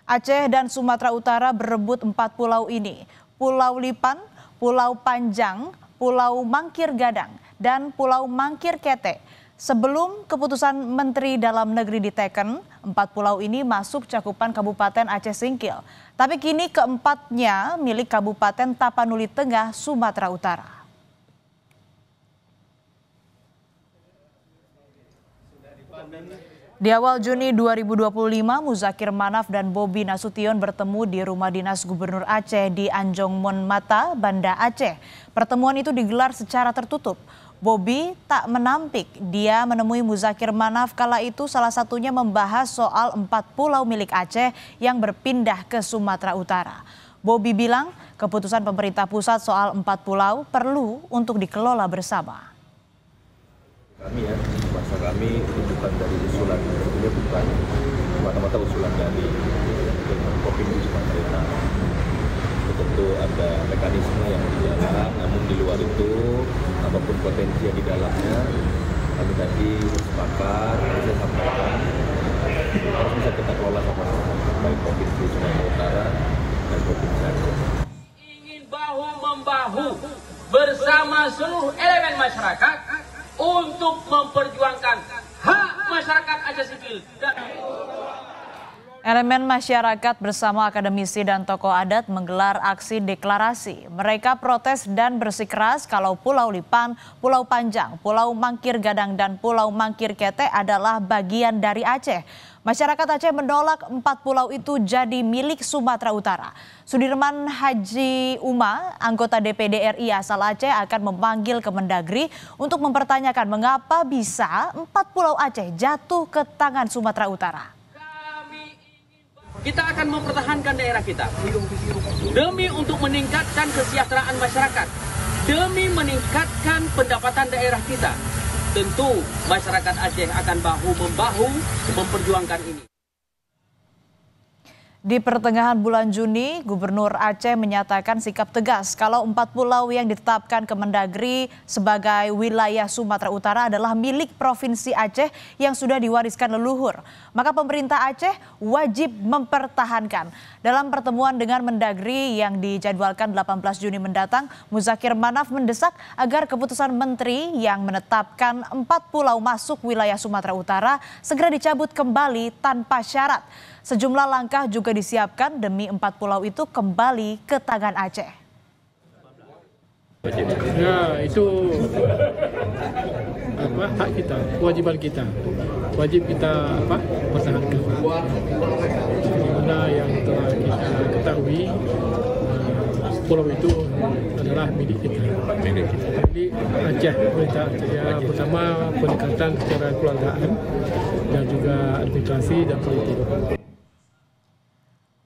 Aceh dan Sumatera Utara berebut 4 pulau ini. Pulau Lipan, Pulau Panjang, Pulau Mangkir Gadang, dan Pulau Mangkir Kete. Sebelum keputusan Menteri Dalam Negeri diteken, 4 pulau ini masuk cakupan Kabupaten Aceh Singkil. Tapi kini keempatnya milik Kabupaten Tapanuli Tengah, Sumatera Utara. Di awal Juni 2025, Muzakir Manaf dan Bobi Nasution bertemu di rumah dinas Gubernur Aceh di Anjong Monmata, Banda Aceh. Pertemuan itu digelar secara tertutup. Bobi tak menampik, dia menemui Muzakir Manaf kala itu salah satunya membahas soal 4 pulau milik Aceh yang berpindah ke Sumatera Utara. Bobi bilang keputusan pemerintah pusat soal 4 pulau perlu untuk dikelola bersama. Kami bahasa kami itu bukan dari usulan, sebetulnya bukan semata-mata usulan dari provinsi pemerintah. Itu tentu ada mekanisme yang berjalan, namun di luar itu apapun potensi yang di dalamnya kami tadi sepakat, saya sampaikan harus bisa kita kelola sama-sama, baik provinsi Sumatera Utara dan provinsi Aceh. Ingin bahu-membahu bersama seluruh elemen masyarakat untuk memperjuangkan hak masyarakat Aceh Singkil. Elemen masyarakat bersama akademisi dan tokoh adat menggelar aksi deklarasi. Mereka protes dan bersikeras kalau Pulau Lipan, Pulau Panjang, Pulau Mangkir Gadang, dan Pulau Mangkir Kete adalah bagian dari Aceh. Masyarakat Aceh menolak 4 pulau itu jadi milik Sumatera Utara. Sudirman Haji Uma, anggota DPD RI asal Aceh, akan memanggil Kemendagri untuk mempertanyakan mengapa bisa 4 pulau Aceh jatuh ke tangan Sumatera Utara. Kita akan mempertahankan daerah kita demi untuk meningkatkan kesejahteraan masyarakat, demi meningkatkan pendapatan daerah kita. Tentu masyarakat Aceh akan bahu-membahu memperjuangkan ini. Di pertengahan bulan Juni, Gubernur Aceh menyatakan sikap tegas kalau 4 pulau yang ditetapkan Kemendagri sebagai wilayah Sumatera Utara adalah milik Provinsi Aceh yang sudah diwariskan leluhur. Maka pemerintah Aceh wajib mempertahankan. Dalam pertemuan dengan Mendagri yang dijadwalkan 18 Juni mendatang, Muzakir Manaf mendesak agar keputusan Menteri yang menetapkan 4 pulau masuk wilayah Sumatera Utara segera dicabut kembali tanpa syarat. Sejumlah langkah juga disiapkan demi 4 pulau itu kembali ke tangan Aceh. Ya, itu hak kita, kewajiban kita. Wajib kita pertahankan. Mana yang telah kita ketahui, pulau itu adalah milik kita. Jadi Aceh, pemerintah Aceh bersama pendekatan secara kekeluargaan dan juga administrasi dan politik.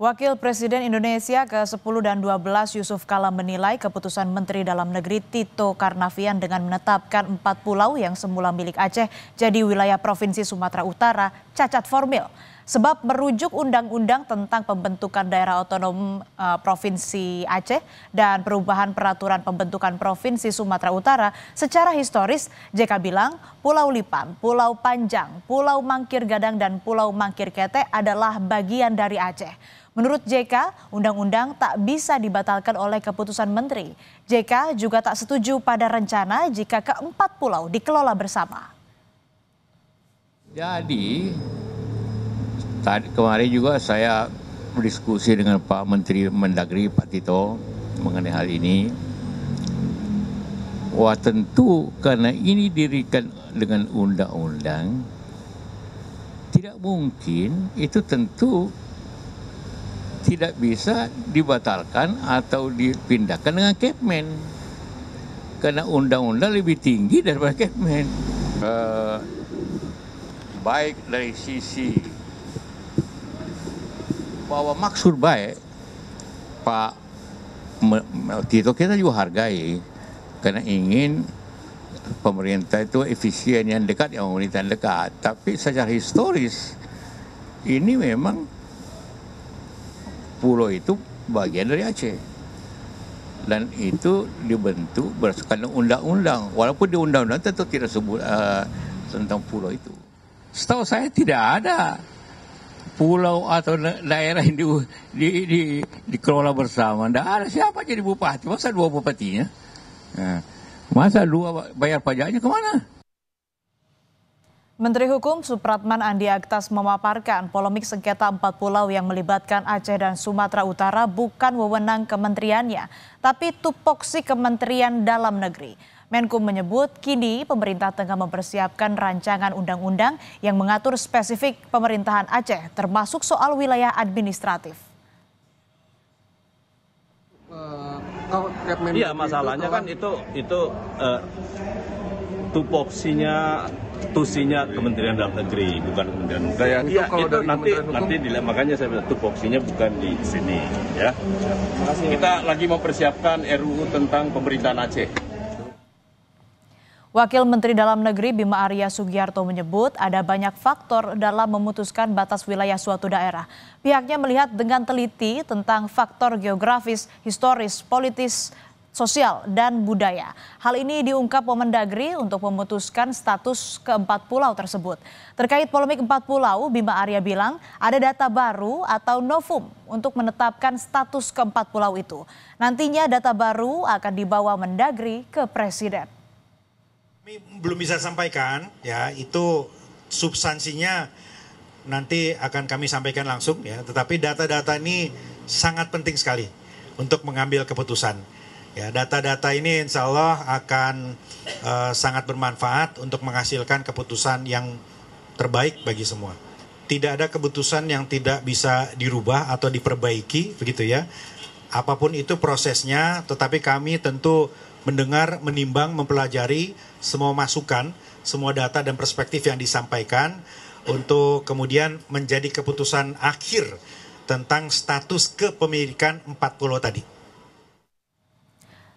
Wakil Presiden Indonesia ke-10 dan 12 Yusuf Kala menilai keputusan Menteri Dalam Negeri Tito Karnavian dengan menetapkan 4 pulau yang semula milik Aceh jadi wilayah Provinsi Sumatera Utara cacat formil. Sebab merujuk undang-undang tentang pembentukan daerah otonom Provinsi Aceh dan perubahan peraturan pembentukan Provinsi Sumatera Utara secara historis, JK bilang Pulau Lipan, Pulau Panjang, Pulau Mangkir Gadang, dan Pulau Mangkir Kete adalah bagian dari Aceh. Menurut JK, undang-undang tak bisa dibatalkan oleh keputusan menteri. JK juga tak setuju pada rencana jika keempat pulau dikelola bersama. Jadi, kemarin juga saya berdiskusi dengan Pak Menteri Mendagri, Pak Tito, mengenai hal ini. Wah, tentu karena ini didirikan dengan undang-undang, tidak mungkin itu tentu tidak bisa dibatalkan atau dipindahkan dengan Kepmen. Karena undang-undang lebih tinggi daripada Kepmen. Baik dari sisi bahwa maksud baik Pak Tito kita juga hargai. Karena ingin pemerintah itu efisien yang dekat, yang pemerintah dekat. Tapi secara historis ini memang pulau itu bagian dari Aceh dan itu dibentuk berdasarkan undang-undang, walaupun di undang-undang tentu tidak sebut tentang pulau itu. Setahu saya tidak ada pulau atau daerah yang dikelola bersama. Tidak ada siapa jadi bupati. Masa 2 bupatinya? Nah, masa 2 bayar pajaknya kemana? Menteri Hukum Supratman Andi Aktas memaparkan polemik sengketa 4 pulau yang melibatkan Aceh dan Sumatera Utara bukan wewenang kementeriannya, tapi tupoksi Kementerian Dalam Negeri. Menkum menyebut kini pemerintah tengah mempersiapkan rancangan undang-undang yang mengatur spesifik pemerintahan Aceh, termasuk soal wilayah administratif. Iya, masalahnya kan itu tusinya Kementerian Dalam Negeri, bukan Kementerian Hukum. Iya, itu nanti makanya saya bilang tupoksinya bukan di sini, ya. Kita lagi mempersiapkan RUU tentang pemerintahan Aceh. Wakil Menteri Dalam Negeri Bima Arya Sugiarto menyebut ada banyak faktor dalam memutuskan batas wilayah suatu daerah. Pihaknya melihat dengan teliti tentang faktor geografis, historis, politis, sosial, dan budaya. Hal ini diungkap Wamendagri untuk memutuskan status ke-4 pulau tersebut. Terkait polemik 4 pulau, Bima Arya bilang ada data baru atau novum untuk menetapkan status ke-4 pulau itu. Nantinya data baru akan dibawa Mendagri ke Presiden. Belum bisa sampaikan, ya itu substansinya nanti akan kami sampaikan langsung, ya. Tetapi data-data ini sangat penting sekali untuk mengambil keputusan. Ya, data-data ini insya Allah akan sangat bermanfaat untuk menghasilkan keputusan yang terbaik bagi semua. Tidak ada keputusan yang tidak bisa dirubah atau diperbaiki, begitu ya. Apapun itu prosesnya, tetapi kami tentu mendengar, menimbang, mempelajari semua masukan, semua data dan perspektif yang disampaikan untuk kemudian menjadi keputusan akhir tentang status kepemilikan 4 pulau tadi.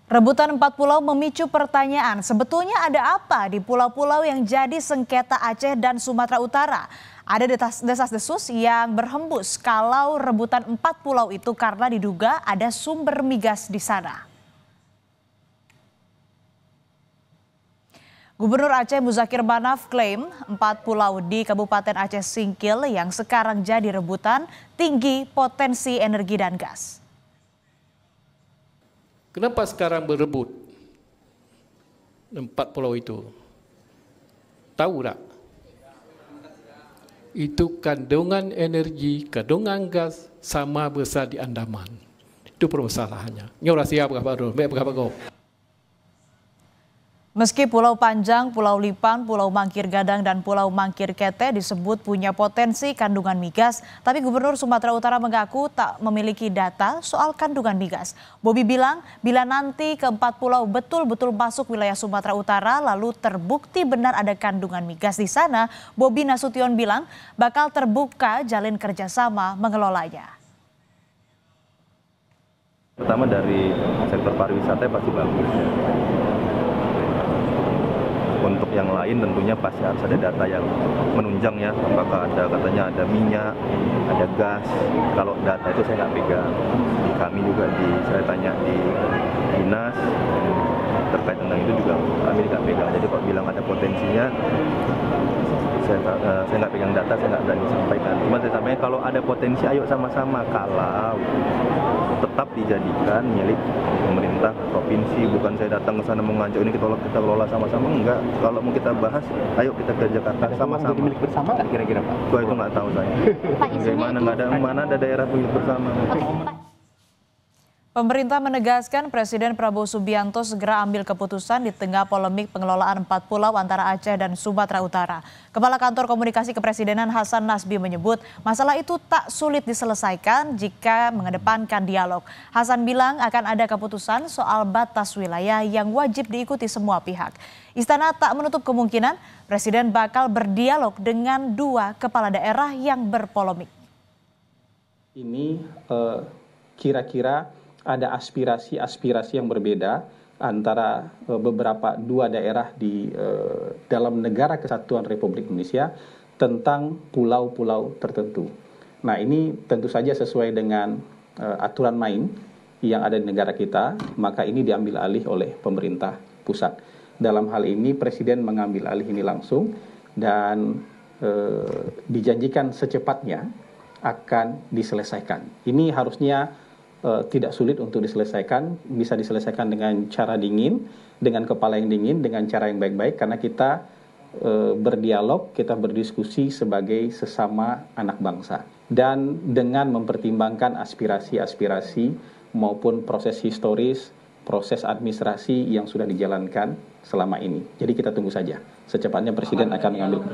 Rebutan 4 pulau memicu pertanyaan, sebetulnya ada apa di pulau-pulau yang jadi sengketa Aceh dan Sumatera Utara? Ada desas-desus yang berhembus kalau rebutan 4 pulau itu karena diduga ada sumber migas di sana. Gubernur Aceh Muzakir Manaf klaim 4 pulau di Kabupaten Aceh Singkil yang sekarang jadi rebutan tinggi potensi energi dan gas. Kenapa sekarang berebut 4 pulau itu? Tahu tak? Itu kandungan energi, kandungan gas sama besar di Andaman. Itu permasalahannya. Ini orang siap berapa kau? Meski Pulau Panjang, Pulau Lipan, Pulau Mangkir Gadang, dan Pulau Mangkir Kete disebut punya potensi kandungan migas, tapi Gubernur Sumatera Utara mengaku tak memiliki data soal kandungan migas. Bobi bilang, bila nanti ke-4 pulau betul-betul masuk wilayah Sumatera Utara, lalu terbukti benar ada kandungan migas di sana, Bobi Nasution bilang bakal terbuka jalin kerjasama mengelolanya. Pertama dari sektor pariwisata pasti bagus. Untuk yang lain tentunya pasti harus ada data yang menunjang ya, apakah ada katanya ada minyak, ada gas. Kalau data itu saya nggak pegang. Kami juga saya tanya di dinas terkait tentang itu juga kami nggak pegang. Jadi kalau bilang ada potensinya, saya nggak pegang data, saya nggak berani sampaikan. Cuma saya sampaikan kalau ada potensi, ayo sama-sama. Kalau tetap dijadikan milik pemerintah provinsi, bukan saya datang ke sana mengajak ini kita kelola sama-sama, enggak. Kalau mau kita bahas, ayo kita ke Jakarta sama-sama. Milik bersama nggak kira-kira Pak? Gua itu nggak tahu saya. Bagaimana nggak ada mana ada daerah milik bersama. Pemerintah menegaskan Presiden Prabowo Subianto segera ambil keputusan di tengah polemik pengelolaan 4 pulau antara Aceh dan Sumatera Utara. Kepala Kantor Komunikasi Kepresidenan Hasan Nasbi menyebut masalah itu tak sulit diselesaikan jika mengedepankan dialog. Hasan bilang akan ada keputusan soal batas wilayah yang wajib diikuti semua pihak. Istana tak menutup kemungkinan Presiden bakal berdialog dengan 2 kepala daerah yang berpolemik. Ini kira-kira ada aspirasi-aspirasi yang berbeda antara beberapa 2 daerah di dalam negara kesatuan Republik Indonesia tentang pulau-pulau tertentu. Nah, ini tentu saja sesuai dengan aturan main yang ada di negara kita, maka ini diambil alih oleh pemerintah pusat. Dalam hal ini Presiden mengambil alih ini langsung dan dijanjikan secepatnya akan diselesaikan. Ini harusnya tidak sulit untuk diselesaikan, bisa diselesaikan dengan cara dingin, dengan kepala yang dingin, dengan cara yang baik-baik, karena kita berdialog, kita berdiskusi sebagai sesama anak bangsa. Dan dengan mempertimbangkan aspirasi-aspirasi maupun proses historis, proses administrasi yang sudah dijalankan selama ini. Jadi kita tunggu saja. Secepatnya Presiden akan mengambil keputusan.